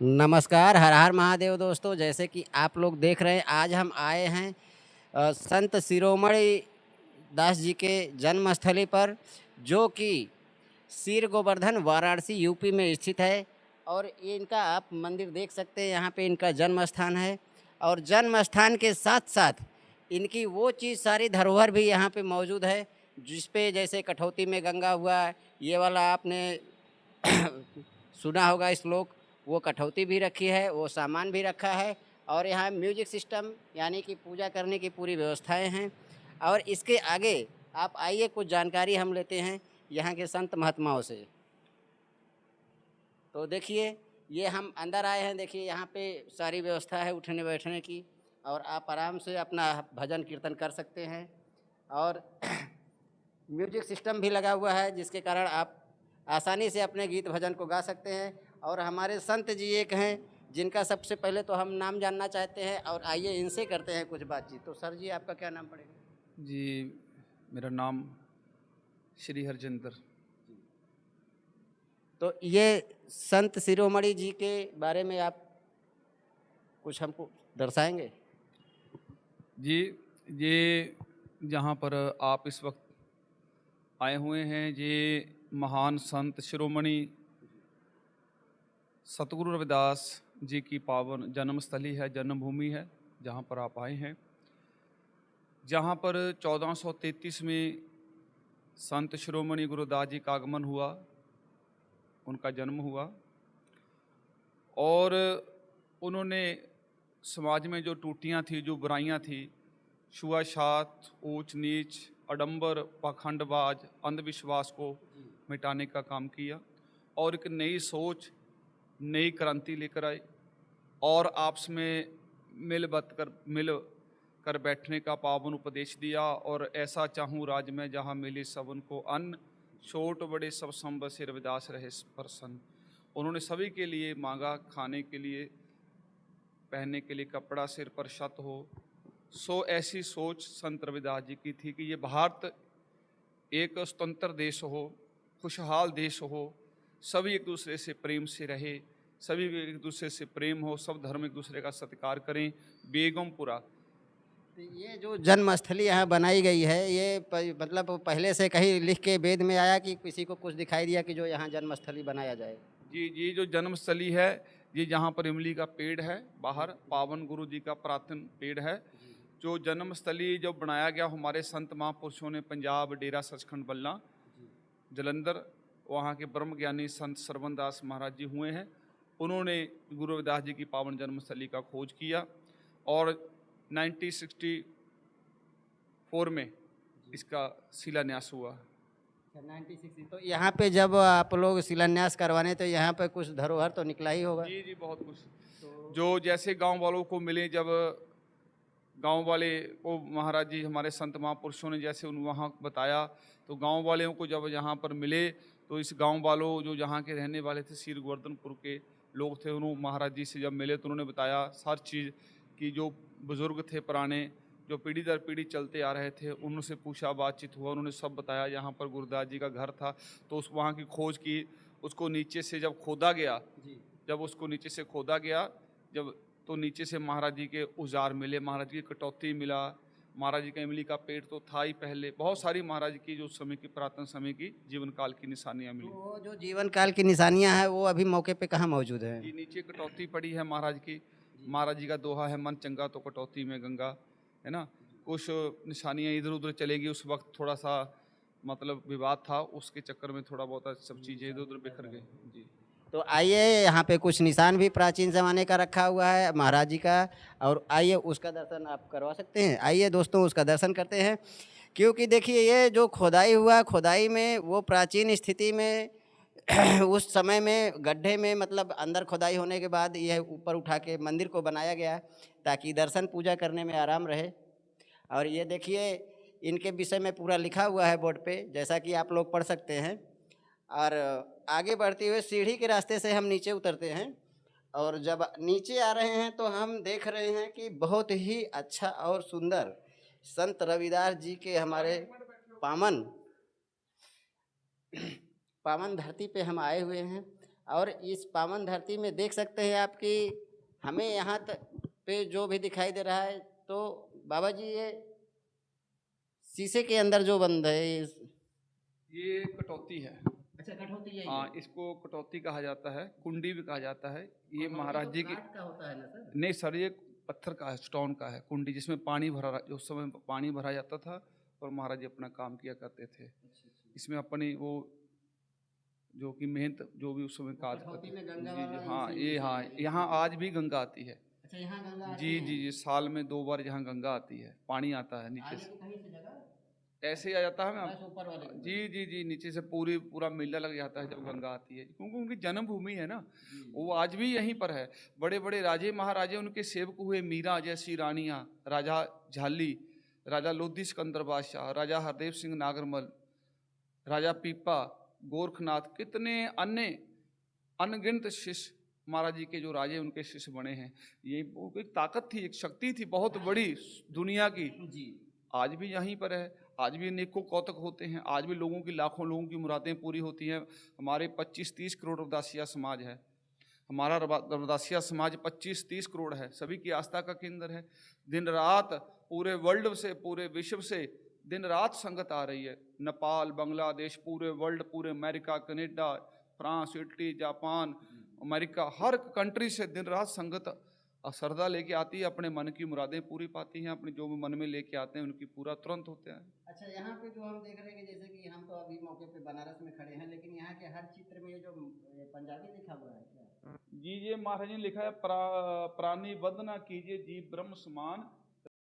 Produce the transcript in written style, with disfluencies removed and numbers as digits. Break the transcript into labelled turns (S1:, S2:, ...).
S1: नमस्कार, हर हर महादेव दोस्तों। जैसे कि आप लोग देख रहे हैं, आज हम आए हैं संत शिरोमणि दास जी के जन्मस्थली पर, जो कि सीर गोवर्धन वाराणसी यूपी में स्थित है। और ये इनका आप मंदिर देख सकते हैं, यहाँ पे इनका जन्म स्थान है। और जन्म स्थान के साथ साथ इनकी वो चीज़ सारी धरोहर भी यहाँ पे मौजूद है, जिस पे जैसे कठौती में गंगा हुआ, ये वाला आपने सुना होगा श्लोक। वो कठौती भी रखी है, वो सामान भी रखा है। और यहाँ म्यूजिक सिस्टम यानी कि पूजा करने की पूरी व्यवस्थाएं हैं। और इसके आगे आप आइए, कुछ जानकारी हम लेते हैं यहाँ के संत महात्माओं से। तो देखिए, ये हम अंदर आए हैं। देखिए, यहाँ पे सारी व्यवस्था है उठने बैठने की, और आप आराम से अपना भजन कीर्तन कर सकते हैं। और म्यूजिक सिस्टम भी लगा हुआ है, जिसके कारण आप आसानी से अपने गीत भजन को गा सकते हैं। और हमारे संत जी एक हैं, जिनका सबसे पहले तो हम नाम जानना चाहते हैं, और आइए इनसे करते हैं कुछ बातचीत। तो सर जी, आपका क्या नाम पड़ेगा?
S2: जी, मेरा नाम श्री हरजिंदर।
S1: तो ये संत शिरोमणि जी के बारे में आप कुछ हमको दर्शाएंगे?
S2: जी, ये जहाँ पर आप इस वक्त आए हुए हैं, ये महान संत शिरोमणि सतगुरु रविदास जी की पावन जन्मस्थली है, जन्मभूमि है, जहाँ पर आप आए हैं। जहाँ पर 1433 में संत शिरोमणि गुरुदास जी का आगमन हुआ, उनका जन्म हुआ। और उन्होंने समाज में जो टूटियाँ थी, जो बुराइयाँ थी, छुआछात, ऊंच नीच, आडंबर, पाखंडबाज, अंधविश्वास को मिटाने का काम किया और एक नई सोच, नई क्रांति लेकर आए। और आपस में मिल कर बैठने का पावन उपदेश दिया। और ऐसा चाहूँ राज में जहाँ मिले सबन को अन्न, छोट बड़े सब संब से रविदास रहे प्रसन्न। उन्होंने सभी के लिए मांगा, खाने के लिए, पहनने के लिए कपड़ा, सिर पर छत हो। सो ऐसी सोच संत रविदास जी की थी कि ये भारत एक स्वतंत्र देश हो, खुशहाल देश हो, सभी एक दूसरे से प्रेम से रहे, सभी एक दूसरे से प्रेम हो, सब धर्म एक दूसरे का सत्कार करें। बेगमपुरा,
S1: तो ये जो जन्मस्थली यहाँ बनाई गई है, ये मतलब पहले से कहीं लिख के वेद में आया कि किसी को कुछ दिखाई दिया कि जो यहाँ जन्मस्थली बनाया जाए?
S2: जी जी, जो जन्मस्थली है, ये जहाँ पर इमली का पेड़ है बाहर, पावन गुरु जी का प्रार्थना पेड़ है। जो जन्मस्थली जो बनाया गया, हमारे संत महापुरुषों ने पंजाब डेरा सचखंड बल्ला जलंधर, वहाँ के ब्रह्म ज्ञानी संत सरवन दास महाराज जी हुए हैं। उन्होंने गुरु रविदास जी की पावन जन्मस्थली का खोज किया और 1964 में इसका शिलान्यास हुआ।
S1: 96। तो यहाँ पे जब आप लोग शिलान्यास करवाने, तो यहाँ पे कुछ धरोहर तो निकला ही होगा?
S2: जी जी, बहुत कुछ। जो जैसे गांव वालों को मिले, जब गांव वाले को महाराज जी, हमारे संत महापुरुषों ने जैसे उन वहाँ बताया, तो गांव वालों को जब यहाँ पर मिले, तो इस गांव वालों जो यहाँ के रहने वाले थे, सीर गोवर्धनपुर के लोग थे, उन्होंने महाराज जी से जब मिले तो उन्होंने बताया हर चीज़ कि जो बुज़ुर्ग थे पुराने, जो पीढ़ी दर पीढ़ी चलते आ रहे थे, उनसे पूछा, बातचीत हुआ, उन्होंने सब बताया। यहाँ पर गुरुदास जी का घर था, तो उस वहाँ की खोज की। उसको नीचे से जब खोदा गया, जब उसको नीचे से खोदा गया, जब तो नीचे से महाराज जी के औजार मिले, महाराज जी की कटौती मिला, महाराज जी का इमली का पेड़ तो था ही पहले। बहुत सारी महाराज की जो समय की, पुरातन समय की जीवन काल की निशानियाँ मिली।
S1: तो जो जीवन काल की निशानियां हैं, वो अभी मौके पे कहाँ मौजूद है?
S2: जी, नीचे कटौती पड़ी है महाराज की। महाराज जी का दोहा है, मन चंगा तो कटौती में गंगा, है ना। कुछ निशानियाँ इधर उधर चलेगी। उस वक्त थोड़ा सा मतलब विवाद था, उसके चक्कर में थोड़ा बहुत सब चीज़ें इधर उधर बिखर गई। जी
S1: तो आइए, यहाँ पे कुछ निशान भी प्राचीन ज़माने का रखा हुआ है महाराज जी का, और आइए उसका दर्शन आप करवा सकते हैं। आइए दोस्तों, उसका दर्शन करते हैं। क्योंकि देखिए, ये जो खोदाई हुआ, खोदाई में वो प्राचीन स्थिति में उस समय में गड्ढे में, मतलब अंदर खोदाई होने के बाद यह ऊपर उठा के मंदिर को बनाया गया, ताकि दर्शन पूजा करने में आराम रहे। और ये देखिए, इनके विषय में पूरा लिखा हुआ है बोर्ड पे, जैसा कि आप लोग पढ़ सकते हैं। और आगे बढ़ते हुए सीढ़ी के रास्ते से हम नीचे उतरते हैं। और जब नीचे आ रहे हैं, तो हम देख रहे हैं कि बहुत ही अच्छा और सुंदर संत रविदास जी के हमारे पावन पावन धरती पे हम आए हुए हैं। और इस पावन धरती में देख सकते हैं आप कि हमें यहाँ पे जो भी दिखाई दे रहा है, तो बाबा जी ये शीशे के अंदर जो बंद है
S2: ये कटौती है।
S1: अच्छा, कठौती है
S2: हाँ,
S1: ये?
S2: इसको कटौती कहा जाता है, कुंडी भी कहा जाता है। ये
S1: कठौती
S2: महाराज
S1: तो
S2: जी की,
S1: काठ का होता है ना सर?
S2: नहीं सर, ये पत्थर का है, स्टोन का है कुंडी, जिसमें पानी भरा, उस समय पानी भरा जाता था और महाराज जी अपना काम किया करते थे।
S1: अच्छा अच्छा।
S2: इसमें अपनी वो जो कि मेहनत जो भी उस समय काज
S1: कठौती
S2: करते
S1: में
S2: जी
S1: गंगा
S2: जी
S1: वाला
S2: हाँ,
S1: इसी
S2: ये हाँ,
S1: इसी
S2: यहाँ आज भी गंगा आती है।
S1: अच्छा, यहाँ गंगा आती
S2: जी
S1: है?
S2: जी जी, साल में 2 बार यहाँ गंगा आती है, पानी आता है नीचे
S1: आगे
S2: से,
S1: की कहीं से जगह
S2: ऐसे ही आ जाता है
S1: बस
S2: ना।
S1: ऊपर वाले को
S2: जी जी जी, नीचे से पूरा मेला लग जाता है जब गंगा आती है, क्योंकि उनकी जन्मभूमि है ना, वो आज भी यहीं पर है। बड़े बड़े राजे महाराजे उनके सेवक हुए, मीरा जैसी रानियाँ, राजा झाली, राजा लोधी सिकंदर बादशाह, राजा हरदेव सिंह नागरमल, राजा पीपा, गोरखनाथ, कितने अन्य अनगिनत शिष्य महाराज जी के जो राजे उनके शिष्य बने हैं। ये वो एक ताकत थी, एक शक्ति थी बहुत बड़ी दुनिया की,
S1: जी।
S2: आज भी यहीं पर है। आज भी अनेकों कौतक होते हैं, आज भी लोगों की, लाखों लोगों की मुरादें पूरी होती हैं। हमारे 25-30 करोड़ रविदासिया समाज है, हमारा रविदासिया समाज 25-30 करोड़ है, सभी की आस्था का केंद्र है। दिन रात पूरे वर्ल्ड से, पूरे विश्व से दिन रात संगत आ रही है। नेपाल, बांग्लादेश, पूरे वर्ल्ड, पूरे America, Canada, France, Italy, Japan, America, हर कंट्री से दिन रात संगत श्रद्धा लेके आती है, अपने मन की मुरादें पूरी पाती हैं, अपने जो भी मन में लेके आते हैं उनकी पूरा तुरंत होते हैं।
S1: अच्छा, यहाँ पे जो हम देख रहे हैं कि जैसे कि हम तो अभी मौके पे बनारस में खड़े हैं, लेकिन यहाँ के हर चित्र में ये जो पंजाबी लिखा हुआ है क्या?
S2: जी, ये महाराज जी ने लिखा है, प्राणी वंदना कीजिए जीव ब्रह्म समान,